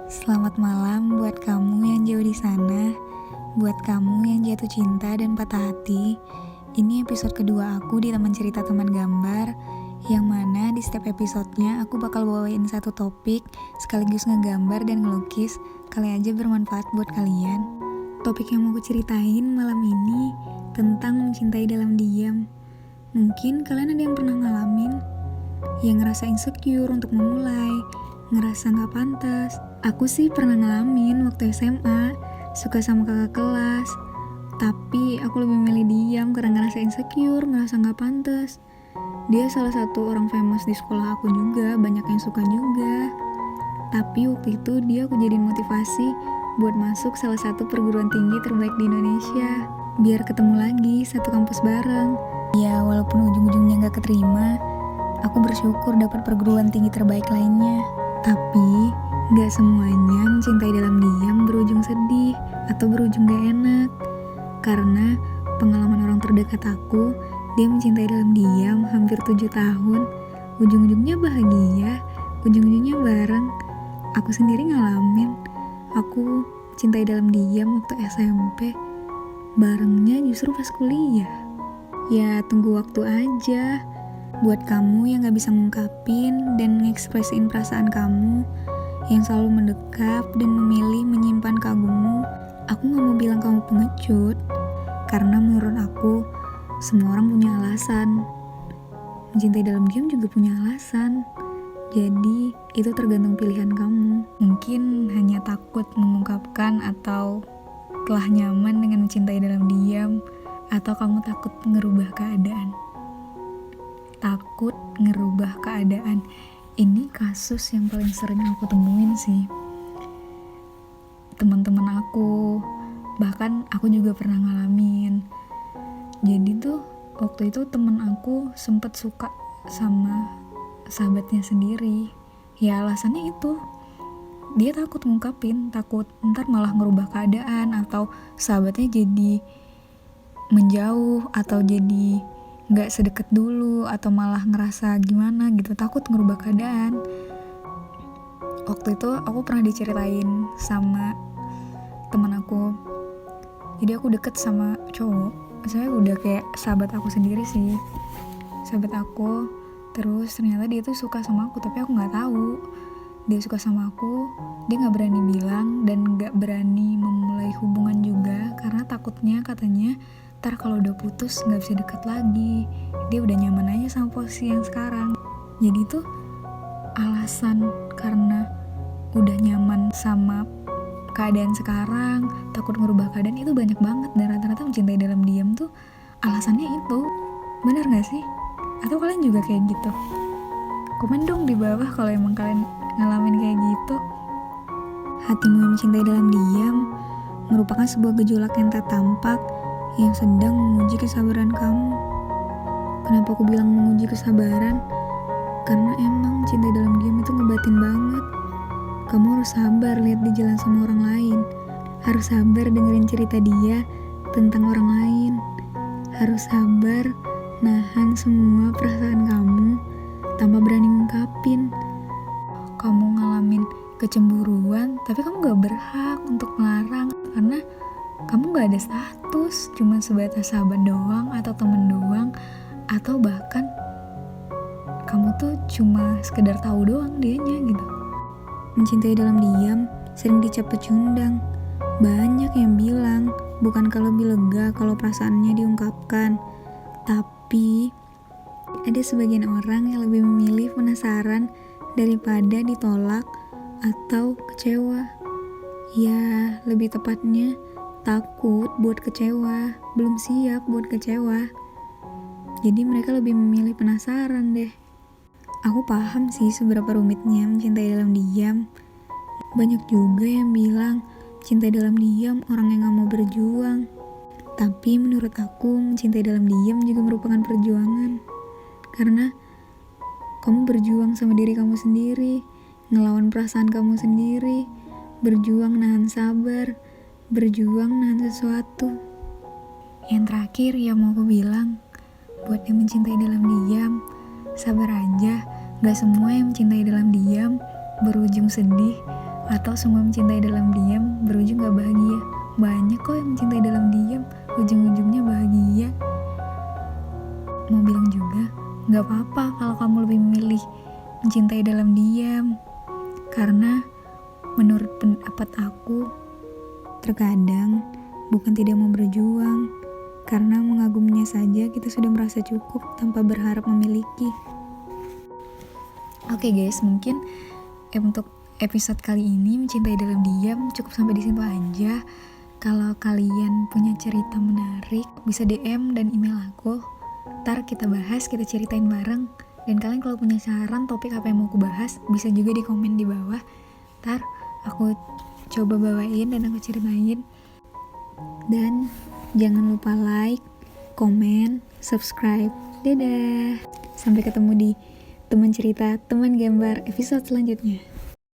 Selamat malam buat kamu yang jauh di sana, buat kamu yang jatuh cinta dan patah hati. Ini episode kedua aku di Teman Cerita Teman Gambar, yang mana di setiap episodenya aku bakal bawain satu topik, sekaligus ngegambar dan ngelukis, kali aja bermanfaat buat kalian. Topik yang mau aku ceritain malam ini tentang mencintai dalam diam. Mungkin kalian ada yang pernah ngalamin, yang ngerasa insecure untuk memulai, ngerasa gak pantas. Aku sih pernah ngalamin waktu SMA, suka sama kakak kelas, tapi aku lebih milih diam karena ngerasa insecure, ngerasa gak pantas. Dia salah satu orang famous di sekolah aku juga, banyak yang suka juga. Tapi waktu itu dia aku jadiin motivasi buat masuk salah satu perguruan tinggi terbaik di Indonesia, biar ketemu lagi satu kampus bareng. Ya walaupun ujung-ujungnya gak keterima, aku bersyukur dapat perguruan tinggi terbaik lainnya. Tapi gak semuanya mencintai dalam diam berujung sedih atau berujung gak enak. Karena pengalaman orang terdekat aku, dia mencintai dalam diam hampir 7 tahun. Ujung-ujungnya bahagia, ujung-ujungnya bareng. Aku sendiri ngalamin, aku cintai dalam diam waktu SMP, barengnya justru pas kuliah. Ya tunggu waktu aja. Buat kamu yang gak bisa ngungkapin dan ngekspresiin perasaan kamu, yang selalu mendekap dan memilih menyimpan kagummu, aku gak mau bilang kamu pengecut, karena menurut aku, semua orang punya alasan. Mencintai dalam diam juga punya alasan. Jadi, itu tergantung pilihan kamu. Mungkin hanya takut mengungkapkan atau telah nyaman dengan mencintai dalam diam, atau kamu takut ngerubah keadaan. Takut ngerubah keadaan. Ini kasus yang paling sering aku temuin sih. Teman-teman aku, bahkan aku juga pernah ngalamin. Jadi tuh waktu itu temen aku sempet suka sama sahabatnya sendiri. Ya alasannya itu, dia takut ngungkapin, takut ntar malah ngerubah keadaan, atau sahabatnya jadi menjauh, atau jadi gak sedekat dulu, atau malah ngerasa gimana gitu, takut ngerubah keadaan. Waktu itu aku pernah diceritain sama teman aku. Jadi aku deket sama cowok, saya udah kayak sahabat aku sendiri sih, sahabat aku. Terus ternyata dia tuh suka sama aku, tapi aku gak tahu dia suka sama aku. Dia gak berani bilang dan gak berani memulai hubungan juga, karena takutnya katanya ntar kalau udah putus gak bisa deket lagi. Dia udah nyaman aja sama posisi yang sekarang. Jadi tuh alasan karena udah nyaman sama keadaan sekarang, takut ngerubah keadaan, itu banyak banget. Dan rata-rata mencintai dalam diam tuh alasannya itu. Bener gak sih? Atau kalian juga kayak gitu? Komen dong di bawah kalau emang kalian ngalamin kayak gitu. Hatimu yang mencintai dalam diam merupakan sebuah gejolak yang tak tampak, yang sedang menguji kesabaran kamu. Kenapa aku bilang menguji kesabaran? Karena emang cinta dalam diam itu ngebatin banget. Kamu harus sabar lihat di jalan sama orang lain, harus sabar dengerin cerita dia tentang orang lain, harus sabar nahan semua perasaan kamu tanpa berani ngungkapin. Kamu ngalamin kecemburuan, tapi kamu gak berhak untuk melarang, karena kamu gak ada status, cuma sebatas sahabat doang, atau temen doang, atau bahkan kamu tuh cuma sekedar tahu doang dianya gitu. Mencintai dalam diam sering dicap pecundang. Banyak yang bilang bukankah lebih lega kalau perasaannya diungkapkan. Tapi ada sebagian orang yang lebih memilih penasaran daripada ditolak atau kecewa. Ya, lebih tepatnya takut buat kecewa, belum siap buat kecewa. Jadi mereka lebih memilih penasaran deh. Aku paham sih seberapa rumitnya mencintai dalam diam. Banyak juga yang bilang cintai dalam diam orang yang gak mau berjuang. Tapi menurut aku mencintai dalam diam juga merupakan perjuangan. Karena kamu berjuang sama diri kamu sendiri, ngelawan perasaan kamu sendiri, berjuang nahan sabar, berjuang nahan sesuatu. Yang terakhir yang mau aku bilang, buat yang mencintai dalam diam, sabar aja. Gak semua yang mencintai dalam diam berujung sedih Atau semua mencintai dalam diam berujung gak bahagia? Banyak kok yang mencintai dalam diam, ujung-ujungnya bahagia. Mau bilang juga, gak apa-apa kalau kamu lebih memilih mencintai dalam diam. Karena menurut pendapat aku, terkadang bukan tidak mau berjuang, karena mengagumnya saja kita sudah merasa cukup tanpa berharap memiliki. Oke guys, mungkin untuk episode kali ini mencintai dalam diam cukup sampai di situ aja. Kalau kalian punya cerita menarik, bisa DM dan email aku. Ntar kita bahas, kita ceritain bareng. Dan kalian kalau punya saran topik apa yang mau aku bahas, bisa juga di komen di bawah. Ntar aku coba bawain dan aku ceritain. Dan jangan lupa like, komen, subscribe. Dadah. Sampai ketemu di teman cerita, teman gambar episode selanjutnya.